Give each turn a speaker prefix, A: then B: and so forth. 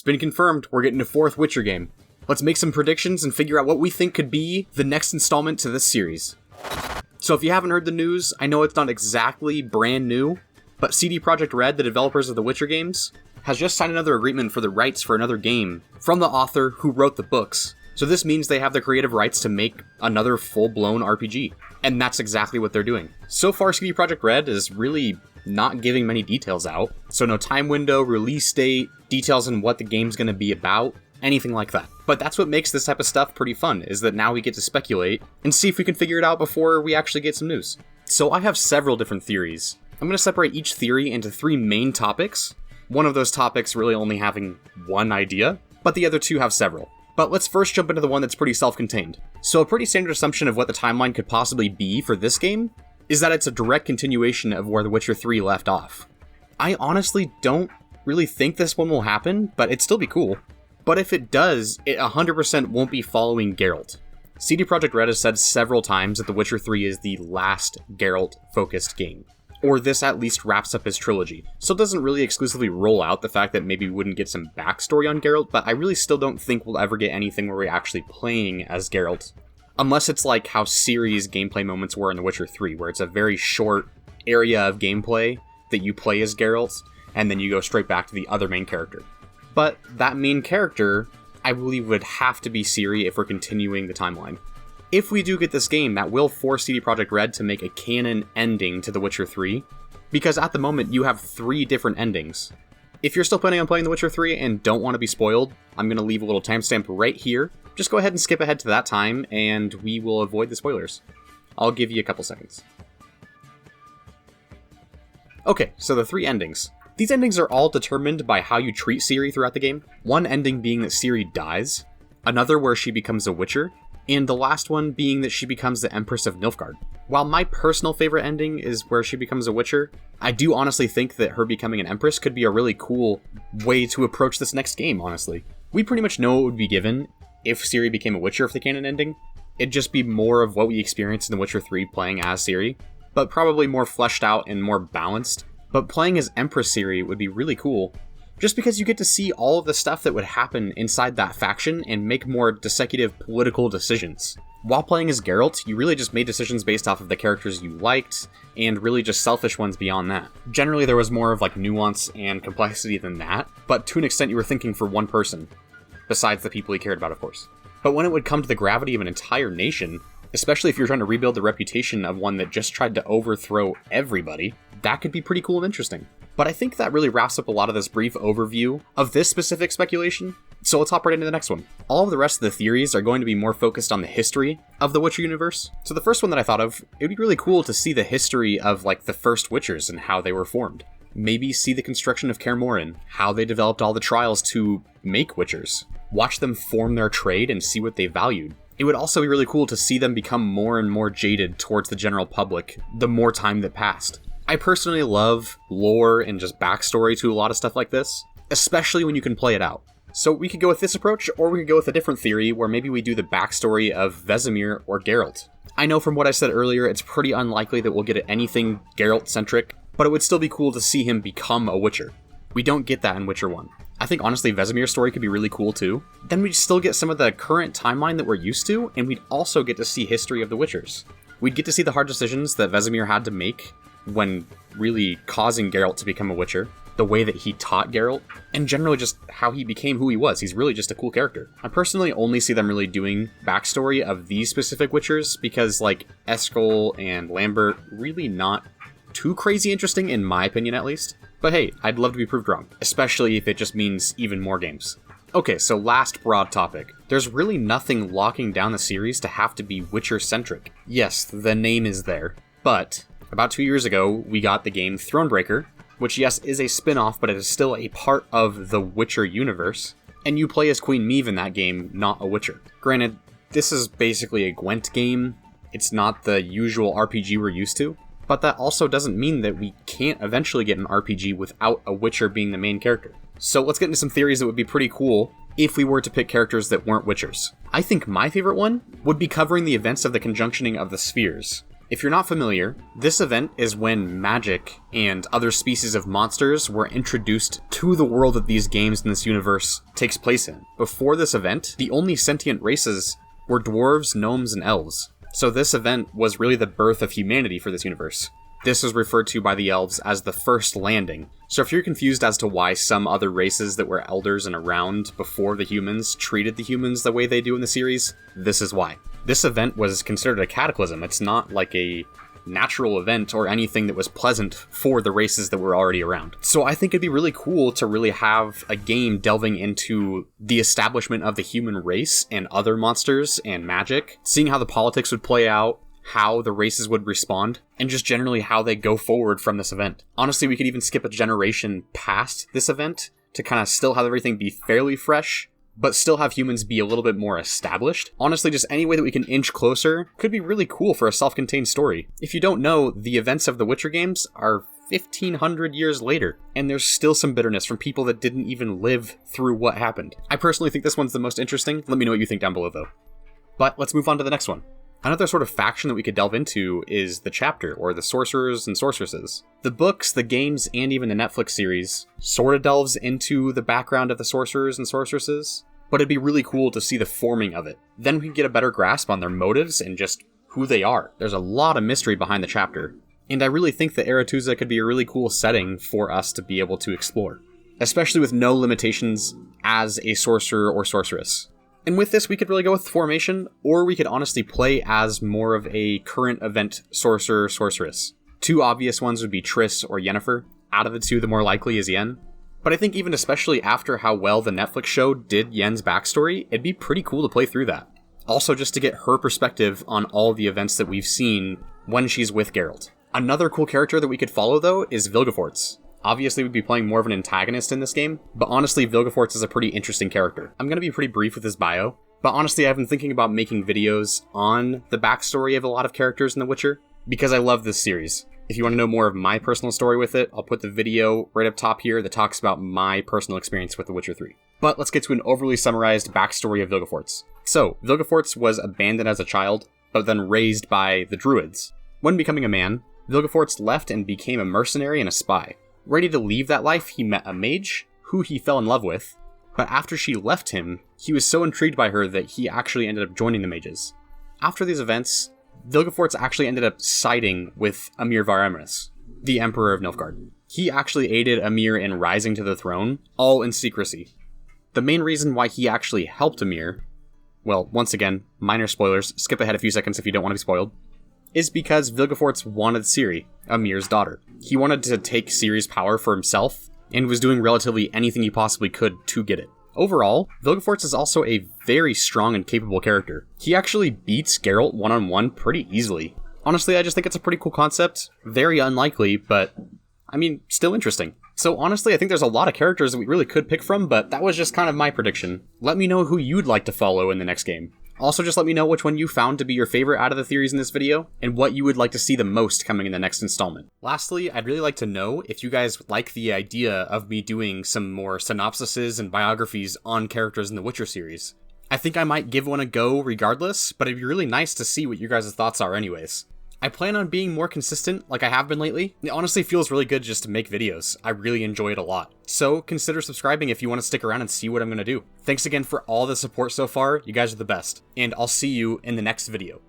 A: been confirmed, we're getting a 4th Witcher game. Let's make some predictions and figure out what we think could be the next installment to this series. So if you haven't heard the news, I know it's not exactly brand new, but CD Projekt Red, the developers of the Witcher games, has just signed another agreement for the rights for another game from the author who wrote the books. So this means they have the creative rights to make another full-blown RPG. And that's exactly what they're doing. So far, CD Projekt Red is really not giving many details out. So no time window, release date, details on what the game's going to be about, anything like that. But that's what makes this type of stuff pretty fun, is that now we get to speculate and see if we can figure it out before we actually get some news. So I have several different theories. I'm going to separate each theory into 3 main topics. One of those topics really only having one idea, but the other 2 have several. But let's first jump into the one that's pretty self-contained. So a pretty standard assumption of what the timeline could possibly be for this game is that it's a direct continuation of where The Witcher 3 left off. I honestly don't really think this one will happen, but it'd still be cool. But if it does, it 100% won't be following Geralt. CD Projekt Red has said several times that The Witcher 3 is the last Geralt-focused game. Or this at least wraps up his trilogy. So it doesn't really exclusively roll out the fact that maybe we wouldn't get some backstory on Geralt, but I really still don't think we'll ever get anything where we're actually playing as Geralt. Unless it's like how Ciri's gameplay moments were in The Witcher 3, where it's a very short area of gameplay that you play as Geralt, and then you go straight back to the other main character. But that main character, I believe, would have to be Ciri if we're continuing the timeline. If we do get this game, that will force CD Projekt Red to make a canon ending to The Witcher 3, because at the moment you have 3 different endings. If you're still planning on playing The Witcher 3 and don't want to be spoiled, I'm going to leave a little timestamp right here. Just go ahead and skip ahead to that time, and we will avoid the spoilers. I'll give you a couple seconds. Okay, so the 3 endings. These endings are all determined by how you treat Ciri throughout the game. One ending being that Ciri dies, another where she becomes a Witcher, and the last one being that she becomes the Empress of Nilfgaard. While my personal favorite ending is where she becomes a Witcher, I do honestly think that her becoming an Empress could be a really cool way to approach this next game, honestly. We pretty much know what would be given if Ciri became a Witcher for the canon ending. It'd just be more of what we experienced in The Witcher 3 playing as Ciri, but probably more fleshed out and more balanced. But playing as Empress Ciri would be really cool, just because you get to see all of the stuff that would happen inside that faction and make more consecutive political decisions. While playing as Geralt, you really just made decisions based off of the characters you liked, and really just selfish ones beyond that. Generally, there was more of like nuance and complexity than that, but to an extent you were thinking for one person, besides the people you cared about, of course. But when it would come to the gravity of an entire nation, especially if you're trying to rebuild the reputation of one that just tried to overthrow everybody, that could be pretty cool and interesting. But I think that really wraps up a lot of this brief overview of this specific speculation, so let's hop right into the next one. All of the rest of the theories are going to be more focused on the history of the Witcher universe. So the first one that I thought of, it would be really cool to see the history of like the first Witchers and how they were formed. Maybe see the construction of Kaer Morhen, how they developed all the trials to make Witchers. Watch them form their trade and see what they valued. It would also be really cool to see them become more and more jaded towards the general public the more time that passed. I personally love lore and just backstory to a lot of stuff like this, especially when you can play it out. So we could go with this approach, or we could go with a different theory where maybe we do the backstory of Vesemir or Geralt. I know from what I said earlier, it's pretty unlikely that we'll get anything Geralt-centric, but it would still be cool to see him become a Witcher. We don't get that in Witcher 1. I think honestly Vesemir's story could be really cool too. Then we'd still get some of the current timeline that we're used to, and we'd also get to see history of the Witchers. We'd get to see the hard decisions that Vesemir had to make when really causing Geralt to become a Witcher, the way that he taught Geralt, and generally just how he became who he was. He's really just a cool character. I personally only see them really doing backstory of these specific Witchers because like Eskel and Lambert, really not too crazy interesting in my opinion at least. But hey, I'd love to be proved wrong, especially if it just means even more games. Okay, so last broad topic. There's really nothing locking down the series to have to be Witcher-centric. Yes, the name is there, but about 2 years ago, we got the game Thronebreaker, which yes, is a spin-off, but it is still a part of the Witcher universe, and you play as Queen Maeve in that game, not a Witcher. Granted, this is basically a Gwent game. It's not the usual RPG we're used to, but that also doesn't mean that we can't eventually get an RPG without a Witcher being the main character. So let's get into some theories that would be pretty cool if we were to pick characters that weren't Witchers. I think my favorite one would be covering the events of the conjunctioning of the spheres. If you're not familiar, this event is when magic and other species of monsters were introduced to the world that these games in this universe takes place in. Before this event, the only sentient races were dwarves, gnomes, and elves. So this event was really the birth of humanity for this universe. This was referred to by the elves as the first landing. So if you're confused as to why some other races that were elders and around before the humans treated the humans the way they do in the series, this is why. This event was considered a cataclysm. It's not like a natural event or anything that was pleasant for the races that were already around. So I think it'd be really cool to really have a game delving into the establishment of the human race and other monsters and magic, seeing how the politics would play out, how the races would respond, and just generally how they go forward from this event. Honestly, we could even skip a generation past this event to kind of still have everything be fairly fresh, but still have humans be a little bit more established. Honestly, just any way that we can inch closer could be really cool for a self-contained story. If you don't know, the events of the Witcher games are 1,500 years later, and there's still some bitterness from people that didn't even live through what happened. I personally think this one's the most interesting. Let me know what you think down below, though. But let's move on to the next one. Another sort of faction that we could delve into is the Chapter, or the Sorcerers and Sorceresses. The books, the games, and even the Netflix series sort of delves into the background of the Sorcerers and Sorceresses, but it'd be really cool to see the forming of it. Then we can get a better grasp on their motives and just who they are. There's a lot of mystery behind the Chapter, and I really think that Aretuza could be a really cool setting for us to be able to explore, especially with no limitations as a sorcerer or sorceress. And with this, we could really go with formation, or we could honestly play as more of a current event sorcerer, sorceress. Two obvious ones would be Triss or Yennefer. Out of the two, the more likely is Yen. But I think even especially after how well the Netflix show did Yen's backstory, it'd be pretty cool to play through that. Also, just to get her perspective on all the events that we've seen when she's with Geralt. Another cool character that we could follow, though, is Vilgefortz. Obviously, we'd be playing more of an antagonist in this game, but honestly, Vilgefortz is a pretty interesting character. I'm going to be pretty brief with his bio, but honestly, I've been thinking about making videos on the backstory of a lot of characters in The Witcher, because I love this series. If you want to know more of my personal story with it, I'll put the video right up top here that talks about my personal experience with The Witcher 3. But let's get to an overly summarized backstory of Vilgefortz. So, Vilgefortz was abandoned as a child, but then raised by the Druids. When becoming a man, Vilgefortz left and became a mercenary and a spy. Ready to leave that life, he met a mage, who he fell in love with, but after she left him, he was so intrigued by her that he actually ended up joining the mages. After these events, Vilgefortz actually ended up siding with Emhyr var Emreis, the Emperor of Nilfgaard. He actually aided Emhyr in rising to the throne, all in secrecy. The main reason why he actually helped Emhyr, well, once again, minor spoilers, skip ahead a few seconds if you don't want to be spoiled, is because Vilgefortz wanted Ciri, Emhyr's daughter. He wanted to take Ciri's power for himself, and was doing relatively anything he possibly could to get it. Overall, Vilgefortz is also a very strong and capable character. He actually beats Geralt one-on-one pretty easily. Honestly, I just think it's a pretty cool concept. Very unlikely, but, I mean, still interesting. So honestly, I think there's a lot of characters that we really could pick from, but that was just kind of my prediction. Let me know who you'd like to follow in the next game. Also, just let me know which one you found to be your favorite out of the theories in this video, and what you would like to see the most coming in the next installment. Lastly, I'd really like to know if you guys like the idea of me doing some more synopsises and biographies on characters in the Witcher series. I think I might give one a go regardless, but it'd be really nice to see what your guys' thoughts are anyways. I plan on being more consistent like I have been lately. It honestly feels really good just to make videos. I really enjoy it a lot. So consider subscribing if you want to stick around and see what I'm going to do. Thanks again for all the support so far. You guys are the best. And I'll see you in the next video.